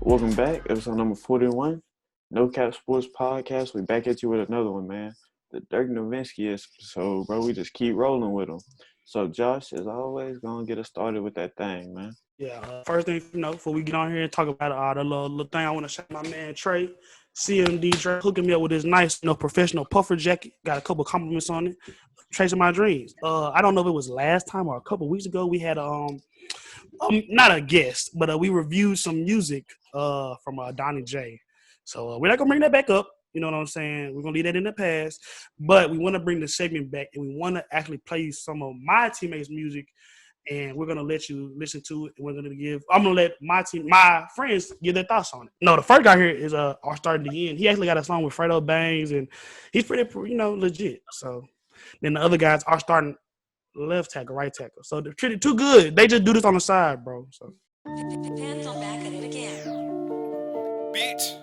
Welcome back, episode number 41, No Cap Sports Podcast. We back at you with another one, man. The Dirk Nowitzki episode, bro. We just keep rolling with them. So, Josh, as always, gonna get us started with that thing, man. Yeah, first thing, before we get on here and talk about the little thing, I want to shout my man Trey, CMD Trey, hooking me up with this nice, professional puffer jacket. Got a couple compliments on it. Chasing my dreams. I don't know if it was last time or a couple weeks ago. We had not a guest, but we reviewed some music from Donnie J. So we're not gonna bring that back up. You know what I'm saying? We're gonna leave that in the past, but we want to bring the segment back, and we want to actually play some of my teammates' music. And we're gonna let you listen to it. And I'm gonna let my friends give their thoughts on it. No, the first guy here is our starting the end. He actually got a song with Fredo Bangs, and he's pretty, legit. So then the other guys are starting left tackle, right tackle. So they're treated too good. They just do this on the side, bro. So Depends on back at it again. Bitch.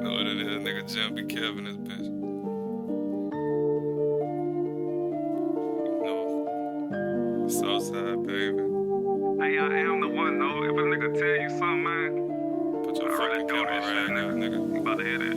Know what it is, nigga. Jumpy Kevin this bitch. No. Southside, baby. Hey, I am the one, though. If a nigga tell you something, man. Put your fucking camera right now, nigga. You about to hear that.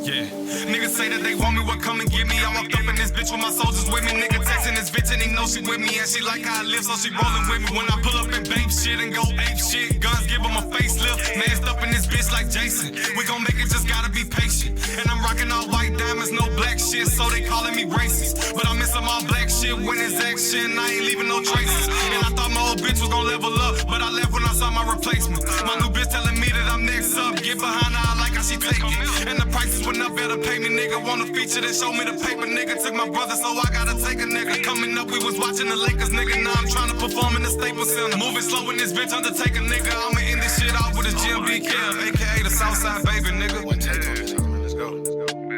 Yeah. Niggas say that they want me, what come and get me. I walked up in this bitch with my soldiers with me. Nigga texting this bitch and he know she with me. And she like how I live, so she rolling with me. When I pull up and babe shit and go ape shit, guns give him a facelift. Masked up in this bitch like Jason. We gon' make it, just gotta be patient. And I'm rocking all white diamonds, no black shit, so they calling me racist. But I'm missing all black shit when it's action. I ain't leaving no traces. And I thought my old bitch was gon' level up, but I left when I saw my replacement. My new bitch telling me that I'm next up. Get behind her, I like how she take it. And the prices went up, better pay me, nigga. Want a feature that show me the paper, nigga. Took my brother, so I gotta take a nigga. Coming up, we was watching the Lakers, nigga. Now I'm trying to perform in the Staples Center. Moving slow in this bitch, Undertaker, nigga. I'ma end this shit off with a GMB kill, aka the Southside baby, nigga. One take on it, let's go.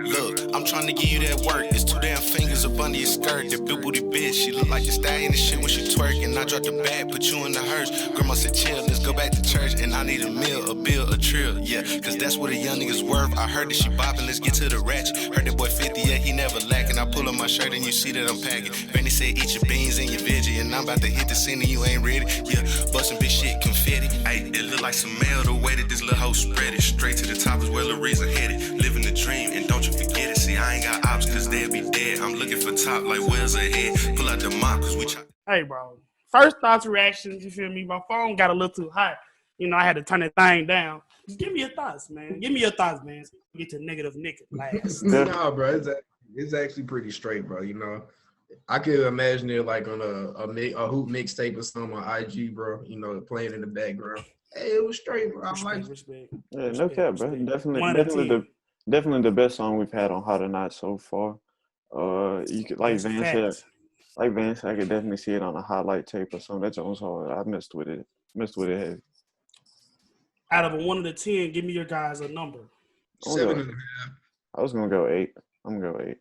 Look, I'm trying to give you that work. It's two damn fingers up under your skirt. That big booty bitch, she look like the stallion and shit when she twerking. I dropped the bag, put you in the hearse. Grandma said chill, let's go back to church. And I need a meal, a bill, a trill. Yeah, cause that's what a young nigga's worth. I heard that she bopping, let's get to the ratchet. Heard that boy 50, yeah, he never lacking. I pull up my shirt and you see that I'm packing. Benny said eat your beans and your veggie. And I'm about to hit the scene and you ain't ready. Yeah, bustin' bitch shit, confetti. Ay, it look like some mail the way that this little hoe spread it. Straight to the top is where Larissa headed. Living the dream and don't you forget it. See, I ain't got ops cause they'll be dead. I'm looking for top like wheels ahead. Pull out the mop cause we hey, bro. First thoughts, reactions, you feel me? My phone got a little too hot. I had to turn that thing down. Just give me your thoughts, man. Get to negative Nick last. Nah, bro. It's actually pretty straight, bro. I could imagine it like on a hoop mixtape or something on IG, bro. Playing in the background. Hey, it was straight, bro. Respect. Yeah, no cap, bro. Definitely the best song we've had on Hot or Not so far. You could, like Van said, I could definitely see it on a highlight tape or something. That Jones hard. I messed with it heavy. Out of a 1 to 10, give me your guys a number. 7.5. I was gonna go 8. I'm gonna go 8.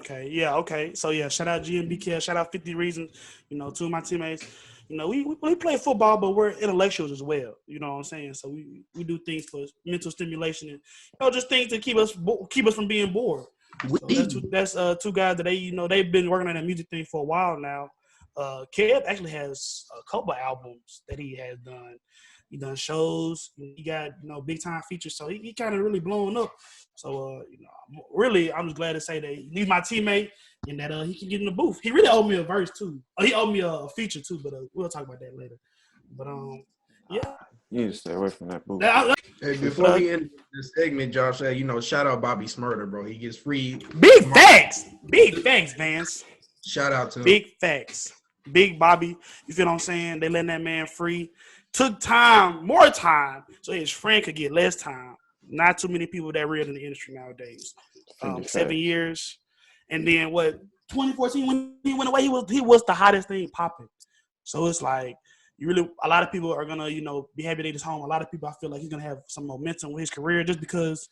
Okay, yeah, okay. So yeah, shout out GMBK, shout out 50 Reasons. Two of my teammates. We play football, but we're intellectuals as well. You know what I'm saying? So we do things for mental stimulation and just things to keep us from being bored. So that's two guys that they've been working on that music thing for a while now. Kev actually has a couple albums that he has done. He done shows. He got big time features. So he kind of really blowing up. So I'm just glad to say that he's my teammate and that he can get in the booth. He really owed me a verse too. He owed me a feature too, but we'll talk about that later. But yeah. You need to stay away from that booth. Hey, before we end this segment, Josh, shout out Bobby Smurder, bro. He gets free. Big facts, Vance. Shout out to him. Big facts. Big Bobby. You feel what I'm saying? They letting that man free. Took more time, so his friend could get less time. Not too many people that real in the industry nowadays. 7 years. And then 2014 when he went away, he was the hottest thing popping. So it's like a lot of people are gonna, be happy that he's home. A lot of people I feel like he's gonna have some momentum with his career just because,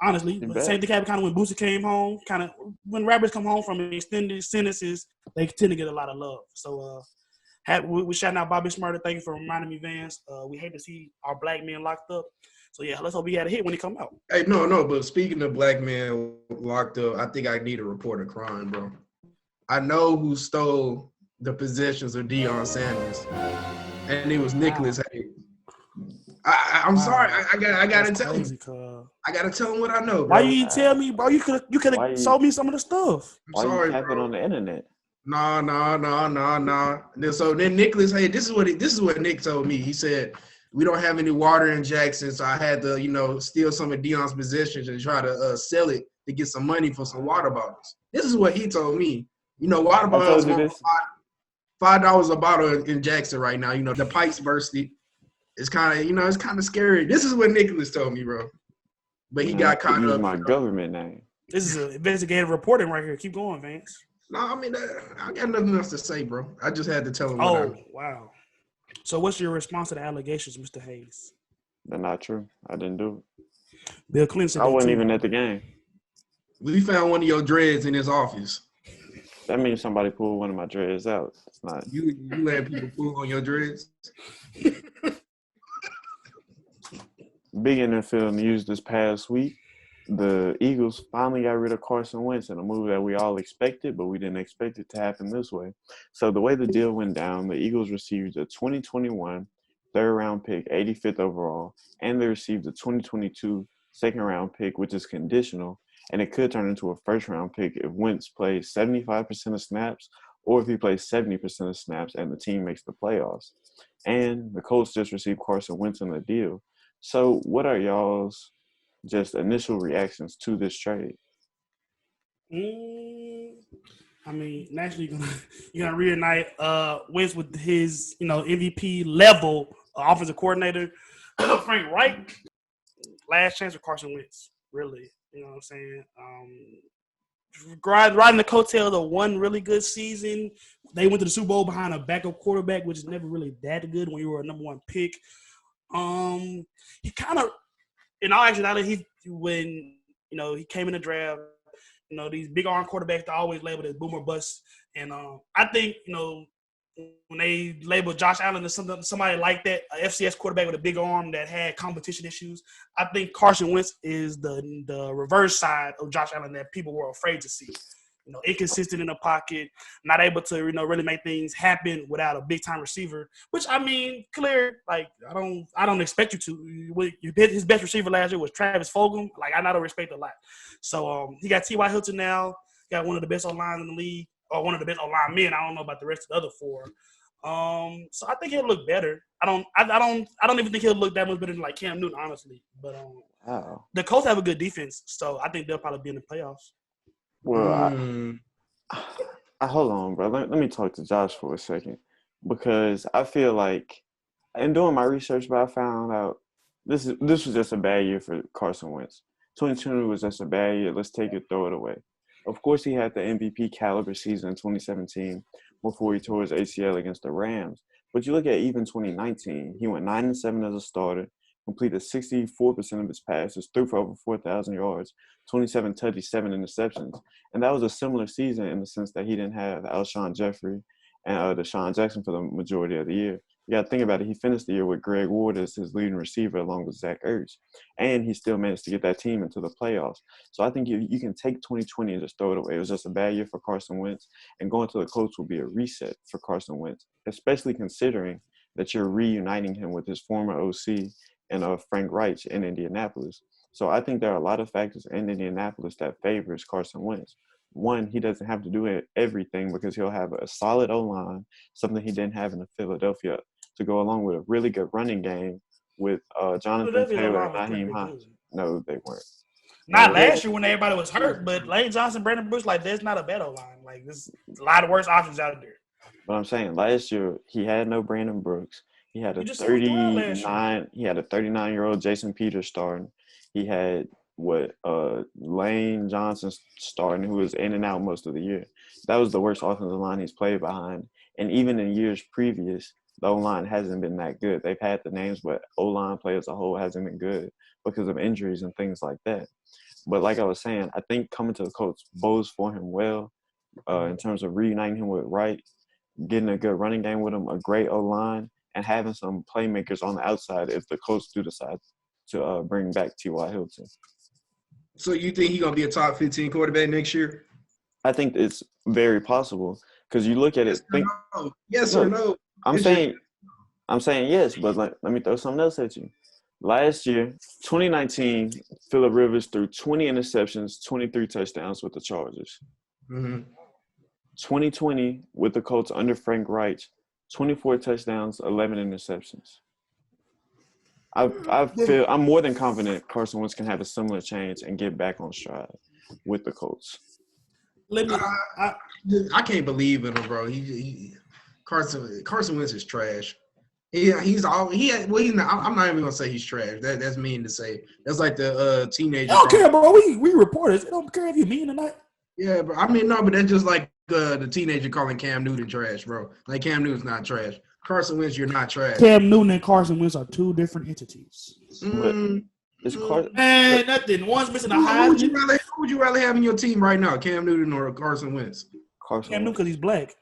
honestly. But same thing happened kind of when Boosie came home, kind of when rappers come home from extended sentences, they tend to get a lot of love. So we're shouting out Bobby Smurder. Thank you for reminding me, Vance. We hate to see our black men locked up. So, yeah, let's hope he had a hit when he come out. Hey, no, but speaking of black men locked up, I think I need to report a crime, bro. I know who stole the possessions of Deion Sanders, and it was Nicholas Hayes. I'm sorry. I gotta tell him. I gotta tell him what I know, bro. Why you didn't tell me, bro? You could have sold me some of the stuff. Why you capping on the internet? No. So then Nicholas Hayes, this is what Nick told me. He said, we don't have any water in Jackson, so I had to, steal some of Deion's possessions and try to sell it to get some money for some water bottles. This is what he told me. Water bottles $5 a bottle in Jackson right now. The pipes bursted. It's kind of, it's kind of scary. This is what Nicholas told me, bro. But he got caught up. My government name. This is an investigative reporting right here. Keep going, Vance. No, I mean, I got nothing else to say, bro. I just had to tell him. Wow. So what's your response to the allegations, Mr. Hayes? They're not true. I didn't do it. Bill Clinton. I wasn't even at the game. We found one of your dreads in his office. That means somebody pulled one of my dreads out. It's not. You let people pull on your dreads? Big NFL news this past week. The Eagles finally got rid of Carson Wentz in a move that we all expected, but we didn't expect it to happen this way. So the way the deal went down, the Eagles received a 2021 third-round pick, 85th overall, and they received a 2022 second-round pick, which is conditional, and it could turn into a first-round pick if Wentz plays 75% of snaps or if he plays 70% of snaps and the team makes the playoffs. And the Colts just received Carson Wentz in the deal. So what are y'all's just initial reactions to this trade? I mean, naturally you're gonna reunite Wentz with his MVP level offensive coordinator Frank Reich. Last chance for Carson Wentz, really. You know what I'm saying? Riding the coattails of one really good season. They went to the Super Bowl behind a backup quarterback, which is never really that good when you were a number one pick. He kind of, in all actuality, when he came in the draft, these big arm quarterbacks are always labeled as boom or bust. And I think, when they labeled Josh Allen as somebody like that, a FCS quarterback with a big arm that had competition issues, I think Carson Wentz is the reverse side of Josh Allen that people were afraid to see. Inconsistent in the pocket, not able to, really make things happen without a big time receiver. Which I mean, clear. Like I don't expect you to. His best receiver last year was Travis Fulgham. Like I don't respect a lot. So he got T.Y. Hilton now. Got one of the best O-lines in the league, or one of the best O-line men. I don't know about the rest of the other four. So I think he'll look better. I don't even think he'll look that much better than like Cam Newton, honestly. But the Colts have a good defense, so I think they'll probably be in the playoffs. Well, I hold on, bro. Let me talk to Josh for a second, because I feel like, in doing my research, but I found out this was just a bad year for Carson Wentz. 2020 was just a bad year. Let's take it, throw it away. Of course, he had the MVP caliber season in 2017 before he tore his ACL against the Rams. But you look at even 2019, he went 9-7 as a starter, completed 64% of his passes, threw for over 4,000 yards, 27 touchdowns, 7 interceptions. And that was a similar season in the sense that he didn't have Alshon Jeffrey and Deshaun Jackson for the majority of the year. You got to think about it. He finished the year with Greg Ward as his leading receiver along with Zach Ertz. And he still managed to get that team into the playoffs. So I think you can take 2020 and just throw it away. It was just a bad year for Carson Wentz. And going to the Colts will be a reset for Carson Wentz, especially considering that you're reuniting him with his former OC and Frank Reich in Indianapolis. So I think there are a lot of factors in Indianapolis that favors Carson Wentz. One, he doesn't have to do everything because he'll have a solid O-line, something he didn't have in Philadelphia, to go along with a really good running game with Jonathan Taylor and Naheem Hines. No, they weren't. Not last year when everybody was hurt, but Lane Johnson, Brandon Brooks, there's not a bad O-line. There's a lot of worse options out there. But I'm saying last year he had no Brandon Brooks. He had a 39-year-old Jason Peters starting. He had Lane Johnson starting, who was in and out most of the year. That was the worst offensive line he's played behind. And even in years previous, the O-line hasn't been that good. They've had the names, but O-line play as a whole hasn't been good because of injuries and things like that. But like I was saying, I think coming to the Colts bodes for him well in terms of reuniting him with Wright, getting a good running game with him, a great O-line, and having some playmakers on the outside if the Colts do decide to bring back T.Y. Hilton. So you think he's going to be a top 15 quarterback next year? I think it's very possible because you look at it. Yes or no? I'm saying yes, but let me throw something else at you. Last year, 2019, Phillip Rivers threw 20 interceptions, 23 touchdowns with the Chargers. 2020 with the Colts under Frank Reich, 24 touchdowns, 11 interceptions. I'm more than confident Carson Wentz can have a similar change and get back on stride with the Colts. I can't believe in him, bro. Carson Wentz is trash. I'm not even gonna say he's trash. That's mean to say. That's like the teenager. I don't care, bro. We reporters. I don't care if you mean or not. Yeah, but I mean, no, but that's just like the teenager calling Cam Newton trash, bro. Like Cam Newton's not trash. Carson Wentz, you're not trash. Cam Newton and Carson Wentz are two different entities. Man, nothing. One's missing a high. Who would you rather have in your team right now, Cam Newton or Carson Wentz? Cam Newton because he's black.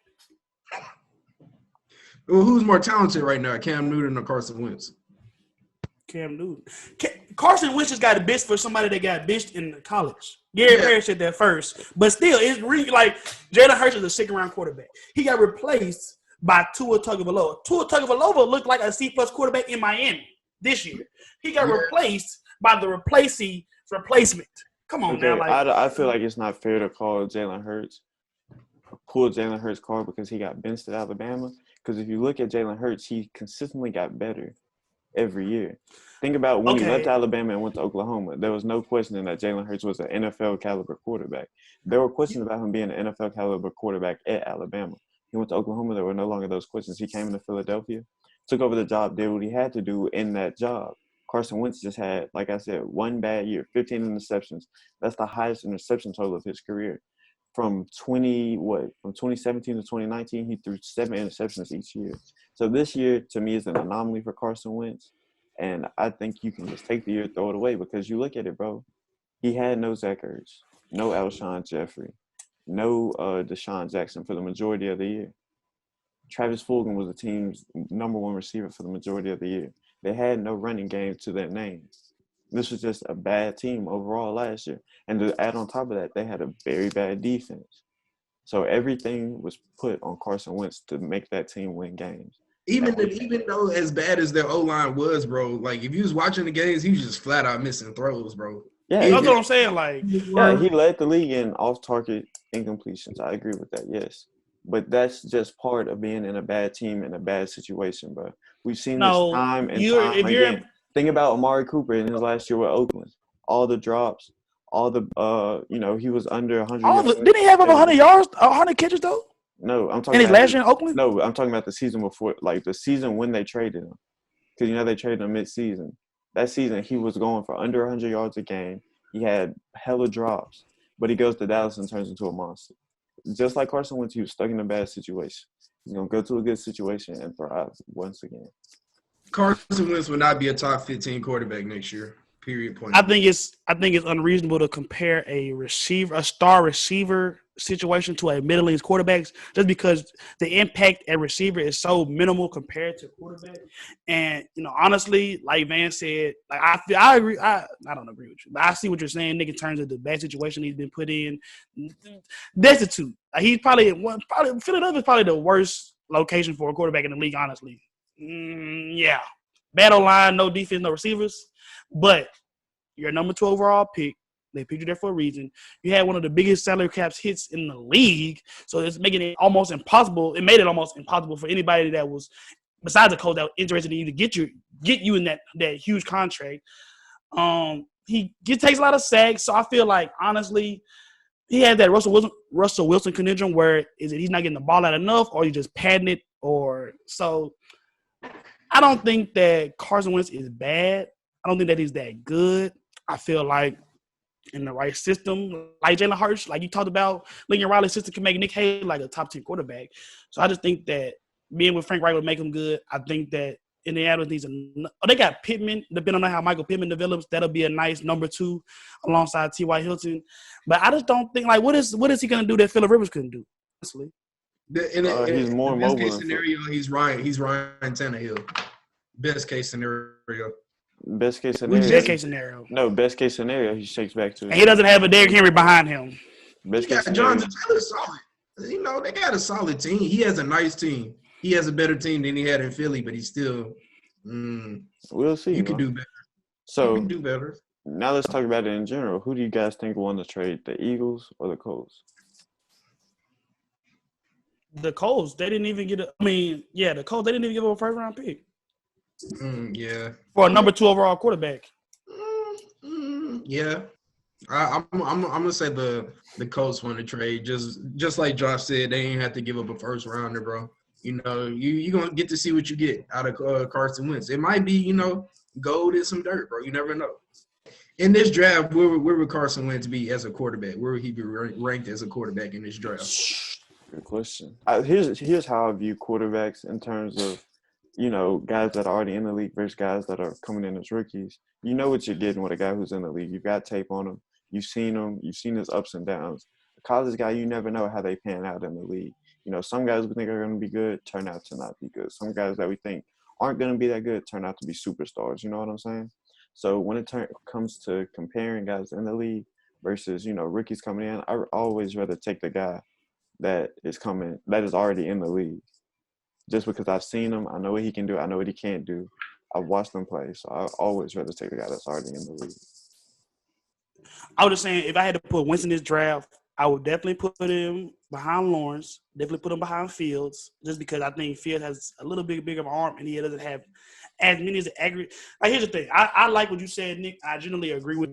Well, who's more talented right now, Cam Newton or Carson Wentz? Cam Newton. Carson Wentz just got a bitch for somebody that got bitched in college. Gary Harris said that first. But still, it's really like Jalen Hurts is a second-round quarterback. He got replaced by Tua Tagovailoa. Tua Tagovailoa looked like a C-plus quarterback in Miami this year. He got replaced by the replacement. Come on now. I feel like it's not fair to pull Jalen Hurts card because he got benched at Alabama. Because if you look at Jalen Hurts, he consistently got better every year. Think about when he left Alabama and went to Oklahoma. There was no questioning that Jalen Hurts was an NFL caliber quarterback. There were questions about him being an NFL caliber quarterback at Alabama. He went to Oklahoma. There were no longer those questions. He came into Philadelphia, took over the job, did what he had to do in that job. Carson Wentz just had, like I said, one bad year, 15 interceptions. That's the highest interception total of his career. From 2017 to 2019, he threw 7 interceptions each year. So this year, to me, is an anomaly for Carson Wentz. And I think you can just take the year, throw it away, because you look at it, bro. He had no Zach Ertz, no Alshon Jeffrey, no Deshaun Jackson for the majority of the year. Travis Fulgham was the team's number 1 receiver for the majority of the year. They had no running game to their name. This was just a bad team overall last year. And to add on top of that, they had a very bad defense. So everything was put on Carson Wentz to make that team win games. Even though as bad as their O-line was, bro, like if you was watching the games, he was just flat out missing throws, bro. Yeah, that's what I'm saying. Like, yeah, he led the league in off-target incompletions. I agree with that, yes. But that's just part of being in a bad team in a bad situation, bro. We've seen this time and time again. Think about Amari Cooper in his last year with Oakland. All the drops, all the he was under 100 yards. Didn't he have over 100 yards, 100 catches though? No, I'm talking in his last year in Oakland? No, I'm talking about the season before, like the season when they traded him. Because they traded him mid-season. That season he was going for under 100 yards a game. He had hella drops. But he goes to Dallas and turns into a monster. Just like Carson Wentz, he was stuck in a bad situation. He's gonna go to a good situation and thrive once again. Carson Wentz will not be a top 15 quarterback next year. Period. Point. I think it's unreasonable to compare a star receiver situation to a middling quarterback just because the impact at receiver is so minimal compared to quarterback. And honestly, like Van said, like I agree. I don't agree with you, but I see what you're saying, Nick, in terms of the bad situation he's been put in. Destitute. He's Philadelphia's probably the worst location for a quarterback in the league, honestly. Yeah. Bad O-line, no defense, no receivers. But you're a number 2 overall pick. They picked you there for a reason. You had one of the biggest salary caps hits in the league. So it's making it almost impossible. It made it almost impossible for anybody that was, besides a coach, that was interested in you to get you in that huge contract. He takes a lot of sacks. So I feel like, honestly, he had that Russell Wilson conundrum where is it he's not getting the ball out enough or he's just padding it or so. I don't think that Carson Wentz is bad. I don't think that he's that good. I feel like in the right system, like Jalen Hurts, like you talked about, Lincoln Riley's system can make Nick Hayes like a top 10 quarterback. So I just think that being with Frank Reich would make him good. I think that Indianapolis needs they got Pittman. Depending on how Michael Pittman develops, that'll be a nice number 2 alongside T.Y. Hilton. But I just don't think, like, what is he going to do that Phillip Rivers couldn't do, honestly? He's more mobile. Best case scenario, he's Ryan Tannehill. Best case scenario. Best case scenario. Best case scenario. No, best case scenario, he shakes back to it. And he doesn't have a Derrick Henry behind him. Best You case got scenario. Jonathan Taylor solid. You know, they got a solid team. He has a nice team. He has a better team than he had in Philly, but he's still We'll see. you could do better. You So can do better. now let's talk about it in general. Who do you guys think won the trade? The Eagles or the Colts? The Colts, they didn't even get the Colts, they didn't even give up a first round pick Yeah. for a number 2 overall quarterback. Yeah. I'm gonna say the Colts won the trade. Just like Josh said, they ain't have to give up a first rounder, bro. You know, you gonna get to see what you get out of Carson Wentz. It might be, you know, gold and some dirt, bro. You never know. In this draft, where would Carson Wentz be as a quarterback? Where would he be ranked as a quarterback in this draft? Good question. Here's how I view quarterbacks in terms of, you know, guys that are already in the league versus guys that are coming in as rookies. You know what you're getting with a guy who's in the league. You've got tape on him. You've seen him. You've seen his ups and downs. A college guy, you never know how they pan out in the league. You know, some guys we think are going to be good turn out to not be good. Some guys that we think aren't going to be that good turn out to be superstars. You know what I'm saying? So when it comes to comparing guys in the league versus, you know, rookies coming in, I always rather take the guy that is already in the league. Just because I've seen him, I know what he can do, I know what he can't do. I've watched him play, so I always rather take the guy that's already in the league. I was just saying, if I had to put Wentz in this draft, I would definitely put him behind Lawrence, definitely put him behind Fields, just because I think Fields has a little bit bigger of an arm and he doesn't have as many as the aggregate. Like, here's the thing. I like what you said, Nick. I generally agree with.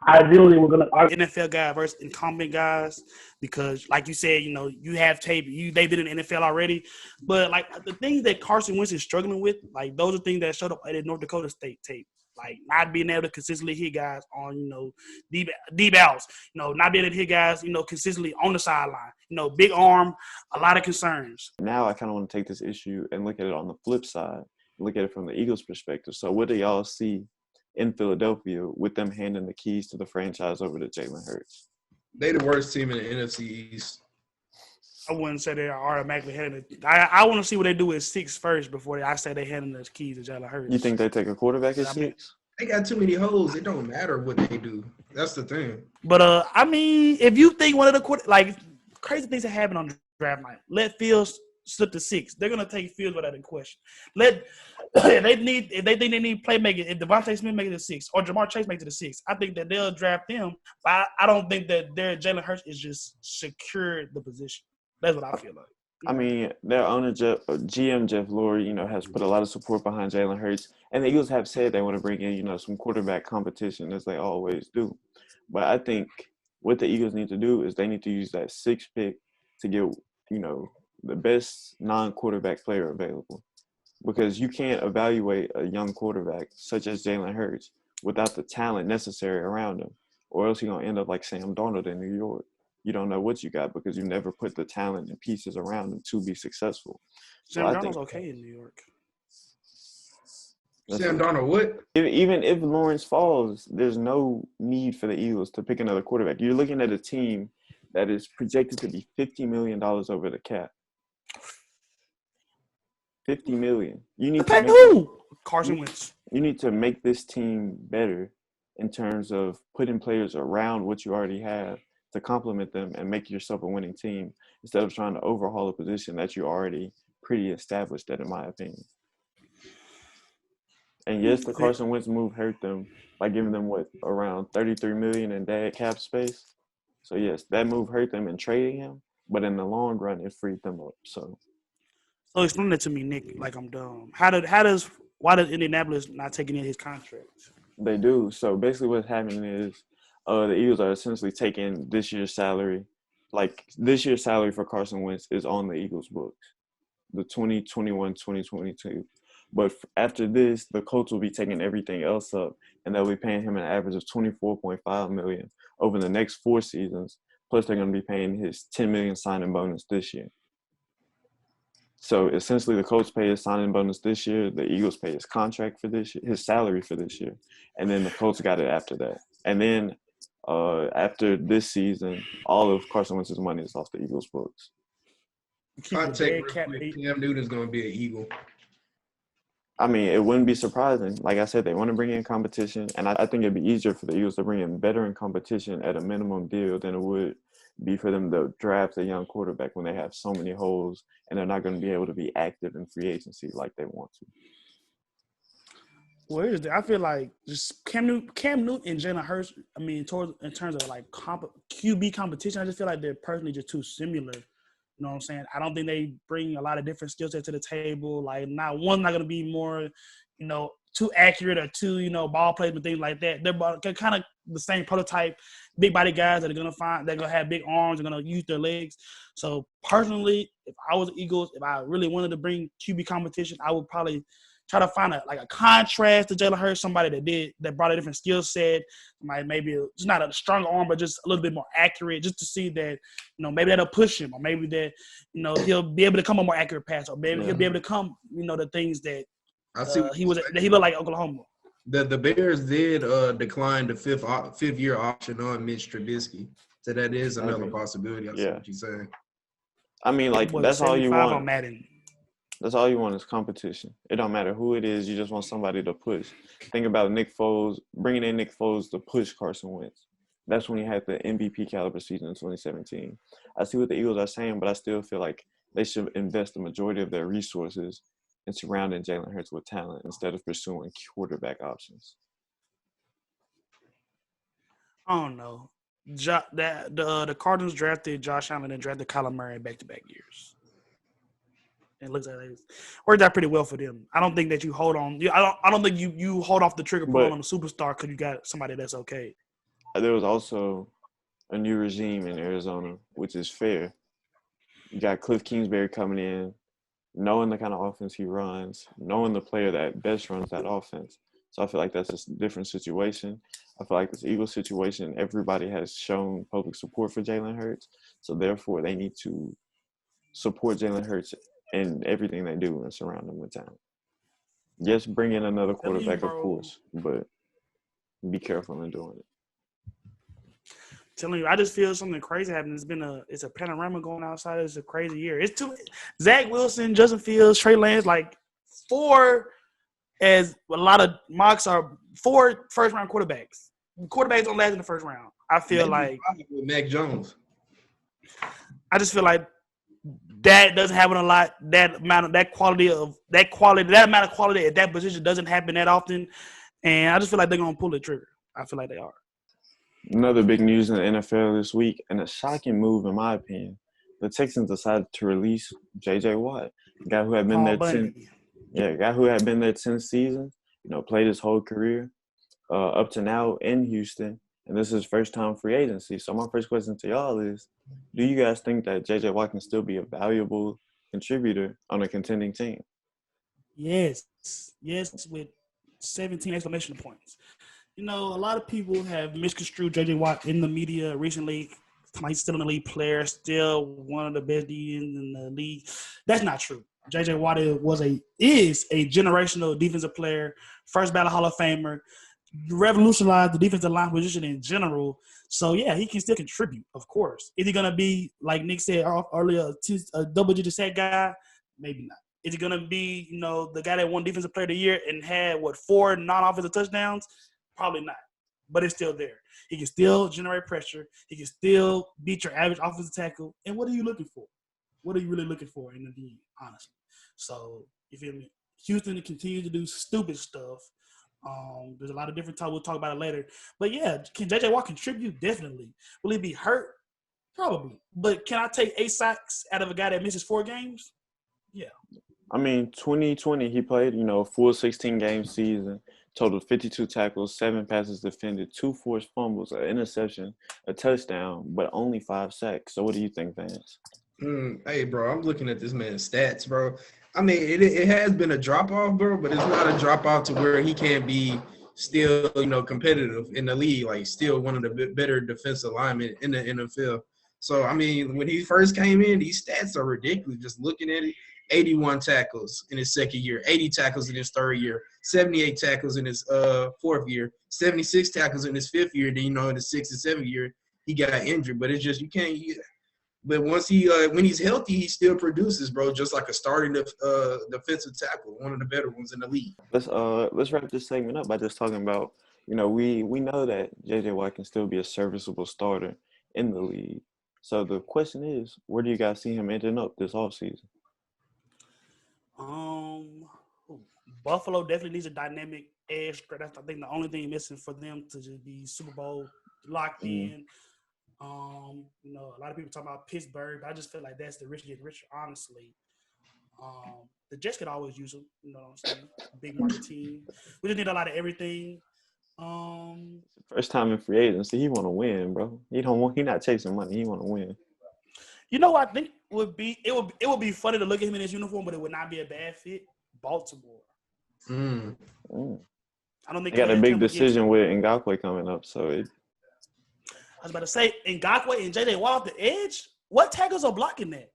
Ideally, we're going to argue NFL guys versus incumbent guys because, like you said, you know, you have tape. They've been in the NFL already. But, like, the things that Carson Wentz is struggling with, like, those are things that showed up at North Dakota State tape. Like, not being able to consistently hit guys on, you know, deep outs. You know, not being able to hit guys, you know, consistently on the sideline. You know, big arm, a lot of concerns. Now I kind of want to take this issue and look at it on the flip side. Look at it from the Eagles' perspective. So what do y'all see in Philadelphia with them handing the keys to the franchise over to Jalen Hurts? They the worst team in the NFC East. I wouldn't say they are automatically handing it. I want to see what they do with 6 first before I say they handing the keys to Jalen Hurts. You think they take a quarterback at 6? They got too many holes. It don't matter what they do. That's the thing. But I mean, if you think one of the crazy things that happen on draft night, let Fields slip to 6. They're gonna take Fields without a question. If they think they need playmakers, if Devontae Smith make it to 6 or Jamar Chase make it to 6, I think that they'll draft them. But I don't think that their Jalen Hurts is just secured the position. That's what I feel like. I mean, their owner, GM Jeff Lurie, you know, has put a lot of support behind Jalen Hurts. And the Eagles have said they want to bring in, you know, some quarterback competition, as they always do. But I think what the Eagles need to do is they need to use that 6th pick to get, you know, the best non-quarterback player available. Because you can't evaluate a young quarterback such as Jalen Hurts without the talent necessary around him. Or else you're going to end up like Sam Darnold in New York. You don't know what you got because you never put the talent and pieces around him to be successful. Sam Darnold's okay in New York. Sam Darnold, what? Even if Lawrence falls, there's no need for the Eagles to pick another quarterback. You're looking at a team that is projected to be $50 million over the cap. $50 million. You need to Carson Wentz. You need to make this team better in terms of putting players around what you already have to complement them and make yourself a winning team instead of trying to overhaul a position that you're already pretty established at, in my opinion. And yes, the Carson Wentz move hurt them by giving them around $33 million in dead cap space. So yes, that move hurt them in trading him, but in the long run, it freed them up. So explain that to me, Nick. Like I'm dumb. Why does Indianapolis not taking in his contract? They do. So basically, what's happening is the Eagles are essentially taking this year's salary. Like this year's salary for Carson Wentz is on the Eagles' books, the 2021-2022. But after this, the Colts will be taking everything else up, and they'll be paying him an average of $24.5 million over the next 4 seasons. Plus, they're going to be paying his $10 million signing bonus this year. So essentially, the Colts pay his signing bonus this year. The Eagles pay his contract for this year, his salary for this year, and then the Colts got it after that. And then after this season, all of Carson Wentz's money is off the Eagles' books. Cam Newton's going to be an Eagle. I mean, it wouldn't be surprising. Like I said, they want to bring in competition, and I think it'd be easier for the Eagles to bring in veteran competition at a minimum deal than it would be for them to draft a young quarterback when they have so many holes and they're not going to be able to be active in free agency like they want to. Well, I feel like just Cam Newton and Jalen Hurts, I mean, in terms of like QB competition, I just feel like they're personally just too similar. You know what I'm saying? I don't think they bring a lot of different skill sets to the table. Like, one's not going to be more, too accurate or too, ball placement, things like that. They're kind of the same prototype, big body guys that are going to have big arms and going to use their legs. So, personally, if I was the Eagles, if I really wanted to bring QB competition, I would probably – try to find a contrast to Jalen Hurts, somebody that brought a different skill set, maybe just not a strong arm, but just a little bit more accurate, just to see that, maybe that'll push him, or maybe that, he'll be able to come a more accurate passer, or maybe he'll be able to come, the things that he looked like Oklahoma. The Bears did decline the fifth year option on Mitch Trubisky, so that is another possibility. I see what you're saying. I mean, that's all you want. On Madden. That's all you want is competition. It don't matter who it is. You just want somebody to push. Think about Nick Foles, bringing in Nick Foles to push Carson Wentz. That's when he had the MVP caliber season in 2017. I see what the Eagles are saying, but I still feel like they should invest the majority of their resources in surrounding Jalen Hurts with talent instead of pursuing quarterback options. I don't know. The Cardinals drafted Josh Allen and drafted Kyler Murray in back-to-back years. It looks like it worked out pretty well for them. I don't think that you hold on. I don't think you hold off the trigger pull on a superstar because you got somebody that's okay. There was also a new regime in Arizona, which is fair. You got Cliff Kingsbury coming in, knowing the kind of offense he runs, knowing the player that best runs that offense. So I feel like that's a different situation. I feel like this Eagles situation, everybody has shown public support for Jalen Hurts. So therefore, they need to support Jalen Hurts in everything they do and surround them with talent. Yes, bring in another quarterback, of course, but be careful in doing it. Telling you, I just feel something crazy happening. It's a panorama going outside. It's a crazy year. Zach Wilson, Justin Fields, Trey Lance, as a lot of mocks are 4 first-round quarterbacks. Quarterbacks don't last in the first round. I feel like Mac Jones. I just feel like that doesn't happen a lot. That amount of quality at that position doesn't happen that often. And I just feel like they're gonna pull the trigger. I feel like they are. Another big news in the NFL this week, and a shocking move in my opinion. The Texans decided to release J.J. Watt, the guy who had been there 10 seasons, played his whole career up to now in Houston. And this is his first time free agency. So my first question to y'all is, do you guys think that J.J. Watt can still be a valuable contributor on a contending team? Yes, with 17 exclamation points. A lot of people have misconstrued J.J. Watt in the media recently. He's still an elite player, still one of the best DNs in the league. That's not true. J.J. Watt is a generational defensive player, first ballot Hall of Famer, revolutionized the defensive line position in general. So, yeah, he can still contribute, of course. Is he going to be, like Nick said earlier, a double-digit sack guy? Maybe not. Is he going to be, the guy that won Defensive Player of the Year and had, 4 non-offensive touchdowns? Probably not. But it's still there. He can still generate pressure. He can still beat your average offensive tackle. And what are you looking for? What are you really looking for in the team, honestly? So, you feel me? Houston continues to do stupid stuff. There's a lot of different talk. We'll talk about it later. But, yeah, can J.J. Watt contribute? Definitely. Will he be hurt? Probably. But can I take 8 sacks out of a guy that misses 4 games? Yeah. I mean, 2020, he played, full 16-game season, totaled 52 tackles, 7 passes defended, 2 forced fumbles, an interception, a touchdown, but only 5 sacks. So what do you think, Vance? Hey, bro, I'm looking at this man's stats, bro. I mean, it has been a drop-off, bro, but it's not a drop-off to where he can't be still, competitive in the league, like still one of the better defensive linemen in the NFL. So, I mean, when he first came in, these stats are ridiculous. Just looking at it, 81 tackles in his second year, 80 tackles in his third year, 78 tackles in his fourth year, 76 tackles in his fifth year. Then, in his sixth and seventh year, he got injured. But it's just you can't But once when he's healthy, he still produces, bro, just like a starting defensive tackle, one of the better ones in the league. Let's wrap this segment up by just talking about, we know that J.J. Watt can still be a serviceable starter in the league. So the question is, where do you guys see him ending up this offseason? Buffalo definitely needs a dynamic edge. That's, I think, the only thing missing for them to just be Super Bowl locked in. You know, a lot of people talk about Pittsburgh. I just feel like that's the rich get richer, honestly. The Jets could always use them. You know what I'm saying? Big market team. We just need a lot of everything. First time in free agency, he want to win, bro. He not chasing money. He want to win. You know what I think would be? It would be funny to look at him in his uniform, but it would not be a bad fit. Baltimore. I don't think they got a big decision with Ngakoue coming up, so it. I was about to say Ngakoue and JJ Watt off the edge. What tackles are blocking that?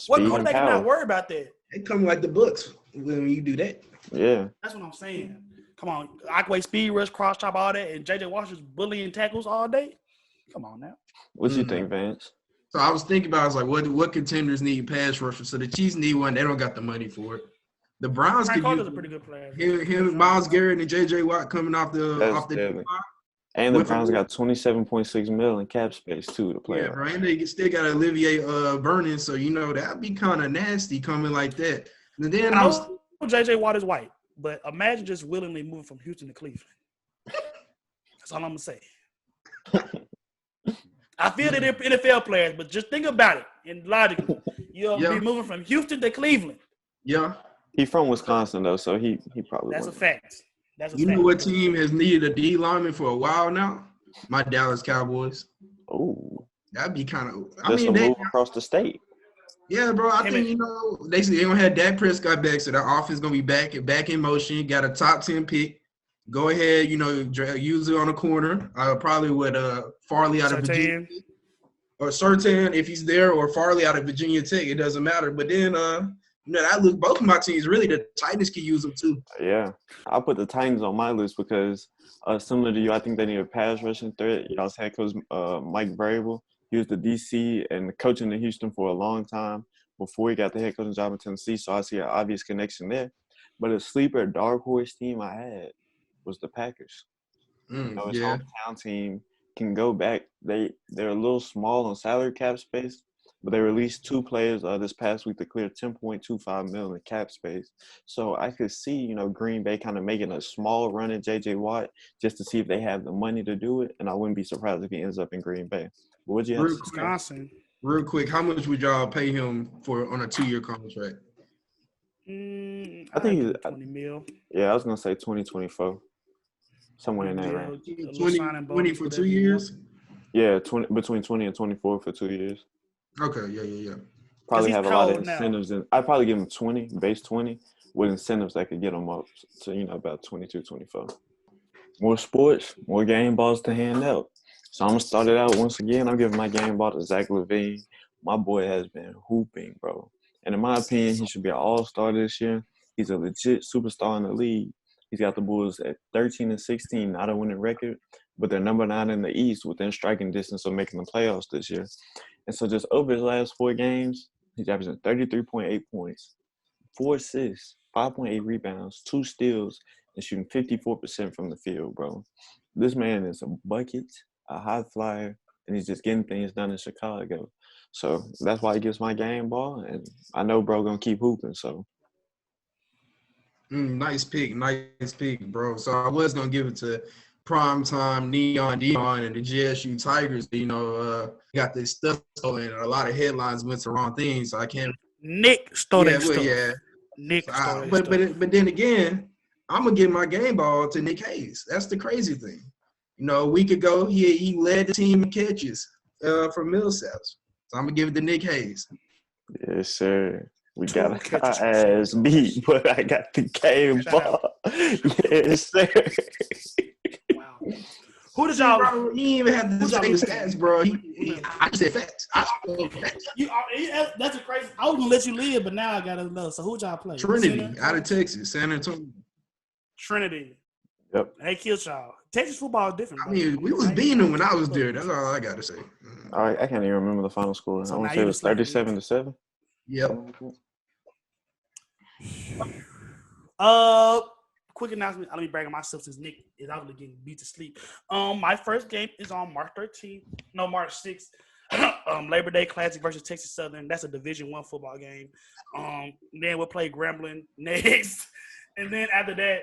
What quarterback can not worry about that? They come like the books when you do that. Yeah, that's what I'm saying. Come on, Ngakoue speed rush, cross chop, all that, and JJ Watt is bullying tackles all day. Come on now. What you think, Vance? So I was thinking about, I was like, what contenders need pass rushers? So the Chiefs need one. They don't got the money for it. The Browns could use a pretty good player. Him, Myles Garrett, and JJ Watt coming off the. And the Browns got $27.6 million in cap space too to play. Yeah, bro. And they still got Olivier Vernon, so you know that'd be kind of nasty coming like that. And then I know JJ Watt is white, but imagine just willingly moving from Houston to Cleveland. That's all I'm gonna say. I feel that they're NFL players, but just think about it and logically, you'll be moving from Houston to Cleveland. Yeah. He's from Wisconsin though, so he probably. That's a fact. You know what team has needed a D lineman for a while now? My Dallas Cowboys. Oh, that'd be kind of. I mean, they move across the state. Yeah, bro. I think they gonna have Dak Prescott back, so that offense gonna be back in motion. Got a top 10 pick. Go ahead, use it on the corner. Probably with Farley out of Virginia, or Surtain if he's there, or Farley out of Virginia Tech. It doesn't matter. But then, that look both of my teams really the Titans can use them too. Yeah, I'll put the Titans on my list because similar to you, I think they need a pass rushing threat. Y'all's head coach Mike Vrabel. He was the DC and coaching in Houston for a long time before he got the head coaching job in Tennessee. So I see an obvious connection there. But a sleeper dark horse team I had was the Packers. His hometown team can go back. They're a little small on salary cap space. But they released 2 players this past week to clear $10.25 million in cap space. So I could see, Green Bay kind of making a small run at J.J. Watt just to see if they have the money to do it. And I wouldn't be surprised if he ends up in Green Bay. What would you have to say? Wisconsin. Real quick, how much would y'all pay him on a 2-year contract? I think 20 mil. Yeah, I was going to say 2024. Somewhere in that range. 20 for 2 years? Yeah, between 20 and 24 for 2 years. Okay, yeah. Probably have a lot of incentives. I'd probably give him 20, base 20, with incentives that could get him up to, about 22, 24. More sports, more game balls to hand out. So I'm going to start it out once again. I'm giving my game ball to Zach LaVine. My boy has been hooping, bro. And in my opinion, he should be an all-star this year. He's a legit superstar in the league. He's got the Bulls at 13-16, not a winning record, but they're number 9 in the East within striking distance of making the playoffs this year. And so just over his last 4 games, he's averaging 33.8 points, 4 assists, 5.8 rebounds, 2 steals, and shooting 54% from the field, bro. This man is a bucket, a high flyer, and he's just getting things done in Chicago. So that's why he gets my game ball, and I know bro gonna keep hooping, so. Nice pick, bro. So I was gonna give it to Primetime Neon Dion and the JSU Tigers. Got this stuff stolen, and a lot of headlines went to wrong things. So I can't. Nick stole that stuff. Yeah. Nick stole that stuff. But then again, I'm gonna give my game ball to Nick Hayes. That's the crazy thing. A week ago, he led the team in catches from Millsaps. So I'm gonna give it to Nick Hayes. Yes, sir. We got a ass beat, but I got the game ball. Yes, sir. Wow. Who did y'all? Bro, he didn't even have to say stats, bro. I said facts. That's a crazy. I was gonna let you live, but now I gotta know. So who y'all play? Trinity out of Texas, San Antonio. Trinity. Yep. They killed y'all. Texas football is different. I mean, we was beating them when I was there. That's all I gotta say. All right, I can't even remember the final score. So I want to say it was 37-7. Yep. Quick announcement. I'll be bragging myself since Nick is obviously getting beat to sleep. My first game is on March 13th. No, March 6th Labor Day Classic versus Texas Southern. That's a Division I football game. Then we'll play Grambling next. And then after that,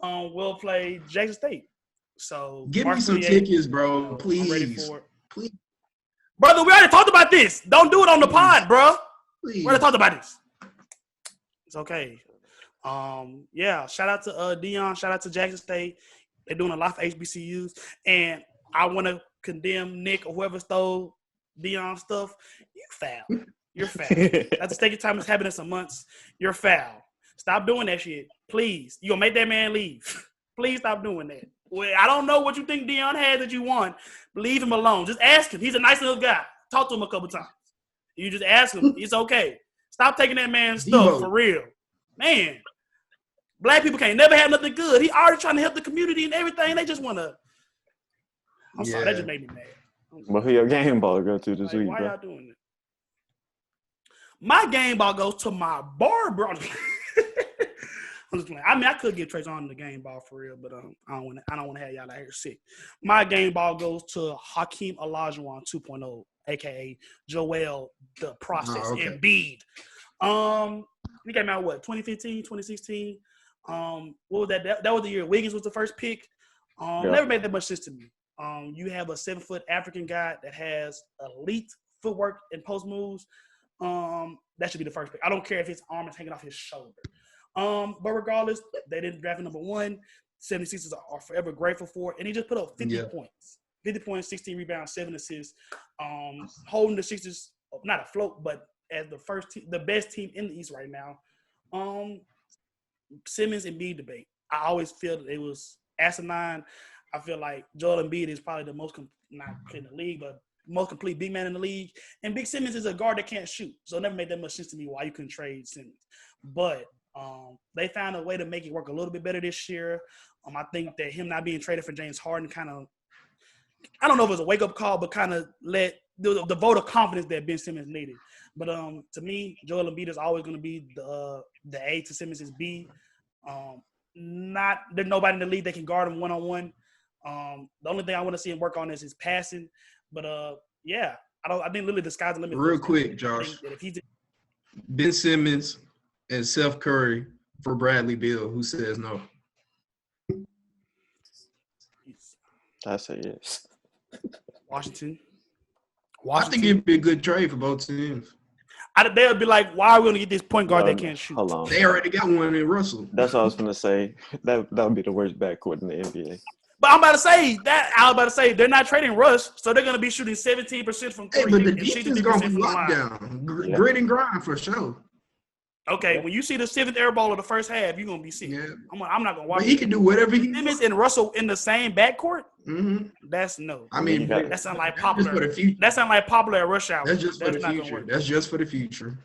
we'll play Jackson State. So give March me some 28th, tickets, bro. I'm ready Please. for it. Please. Brother, we already talked about this. Don't do it on the pod, bro. Please. We already talked about this. It's okay. Yeah, shout out to Dion. Shout out to Jackson State. They're doing a lot for HBCUs. And I want to condemn Nick or whoever stole Dion stuff. You foul. You're foul. That's the second time it's happened in some months. You're foul. Stop doing that shit. Please. You're going to make that man leave. Please stop doing that. Well, I don't know what you think Dion had that you want. Leave him alone. Just ask him. He's a nice little guy. Talk to him a couple times. You just ask him. It's okay. Stop taking that man's stuff for real. Man, black people can't never have nothing good. He already trying to help the community and everything. They just want to. I'm sorry. That just made me mad. But who your game ball go to this week, why bro? y'all doing it? My game ball goes to my barber. I'm just playing. I mean, I could give Trey on the game ball for real, but I don't want to have y'all out here sick. My game ball goes to Hakeem Olajuwon 2.0, aka Joel the Process Embiid. He came out 2015, 2016. What was that? That was the year Wiggins was the first pick. Never made that much sense to me. You have a 7-foot African guy that has elite footwork and post moves. That should be the first pick. I don't care if his arm is hanging off his shoulder. But regardless, they didn't draft him number 1. 76ers are forever grateful for it. And he just put up 50 points. 50 points, 16 rebounds, 7 assists. Holding the Sixers, not afloat, but as the best team in the East right now. Simmons and Embiid debate. I always feel that it was asinine. I feel like Joel Embiid is probably the most, not in the league, but most complete big man in the league. And Big Simmons is a guard that can't shoot. So it never made that much sense to me why you couldn't trade Simmons. But they found a way to make it work a little bit better this year. I think that him not being traded for James Harden kind of, I don't know if it was a wake-up call, but kind of let the vote of confidence that Ben Simmons needed. But to me, Joel Embiid is always going to be the A to Simmons' B. There's nobody in the league that can guard him one-on-one. The only thing I want to see him work on is his passing. But I think literally the sky's the limit. Real quick, Josh. Ben Simmons and Seth Curry for Bradley Beal. Who says no? I say yes. Washington. I think it'd be a good trade for both teams. They'll be like, why are we going to get this point guard that can't shoot? Hold on. They already got one in Russell. That's what I was going to say. That would be the worst backcourt in the NBA. But I'm about to say they're not trading Russ, so they're going to be shooting 17% from 3. Hey, but the defense is going to be locked down. Grit and grind for sure. Okay, when you see the 7th air ball of the first half, you're going to be sick. Yeah. I'm not going to watch it. He can do whatever he wants. Simmons and Russell in the same backcourt? Mm-hmm. That's no. I mean, that sounds like popular. That sounds like popular at rush hour. That's just for the future. That's just for the future.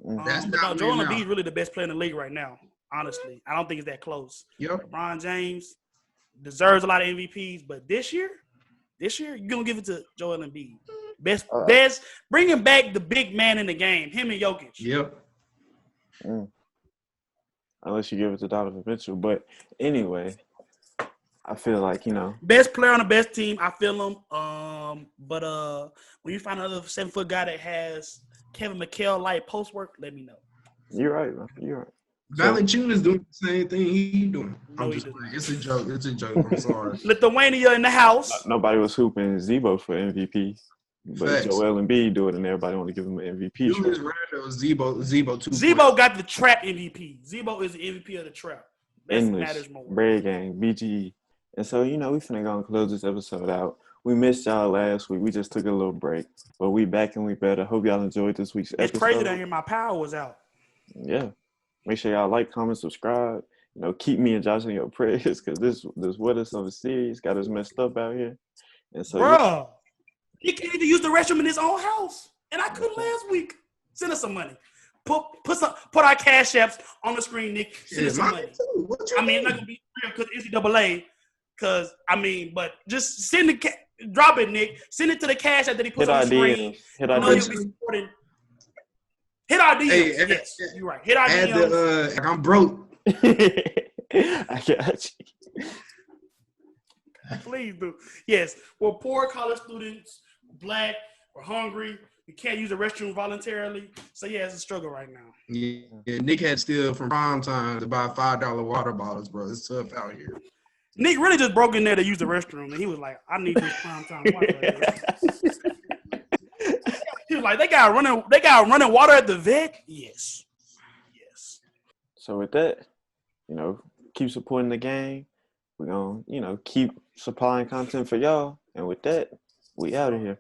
That's not Joel Embiid is really the best player in the league right now, honestly. I don't think it's that close. Yep. LeBron James deserves a lot of MVPs, but this year, you're going to give it to Joel Embiid. Best, bringing back the big man in the game, him and Jokic. Yep. Unless you give it to Donovan Mitchell. But anyway, I feel like, best player on the best team, I feel him. But when you find another 7-foot guy that has Kevin McHale-like post work, let me know. You're right, man. You're right. Valanciunas is doing the same thing he's doing. No, it's a joke. It's a joke. I'm sorry. Lithuania in the house. Nobody was hooping Zebo for MVP. But Facts. Joel Embiid do it, and everybody want to give him an MVP. Julius Randle, Zebo 2. Zebo got the trap MVP. Zebo is the MVP of the trap. That matters more. Bread Gang, BGE. And so, we finna go and close this episode out. We missed y'all last week. We just took a little break. But we back and we better. Hope y'all enjoyed this week's episode. It's crazy that here my power was out. Yeah. Make sure y'all like, comment, subscribe. Keep me and Josh in your prayers because this weather is something serious. Got us messed up out here. And so, bruh. He can't even use the restroom in his own house. And I couldn't last week. Send us some money. Put our cash apps on the screen, Nick. Send us some money. It's not going to be real because NCAA. But just drop it, Nick. Send it to the cash app that he puts on the screen. Hit our DMs. Hit our DMs. Hey, yes, you're right. Hit our DMs. I'm broke. I got you. Please do. Yes, we're poor college students black, we're hungry, we can't use the restroom voluntarily. So yeah, it's a struggle right now. Yeah, Nick had to steal from prime time to buy $5 water bottles, bro. It's tough out here. Nick really just broke in there to use the restroom, and he was like, "I need this prime time water." Right he was like, "They got running water at the vet." Yes. So with that, keep supporting the game. We're gonna, keep supplying content for y'all. And with that, we out of here.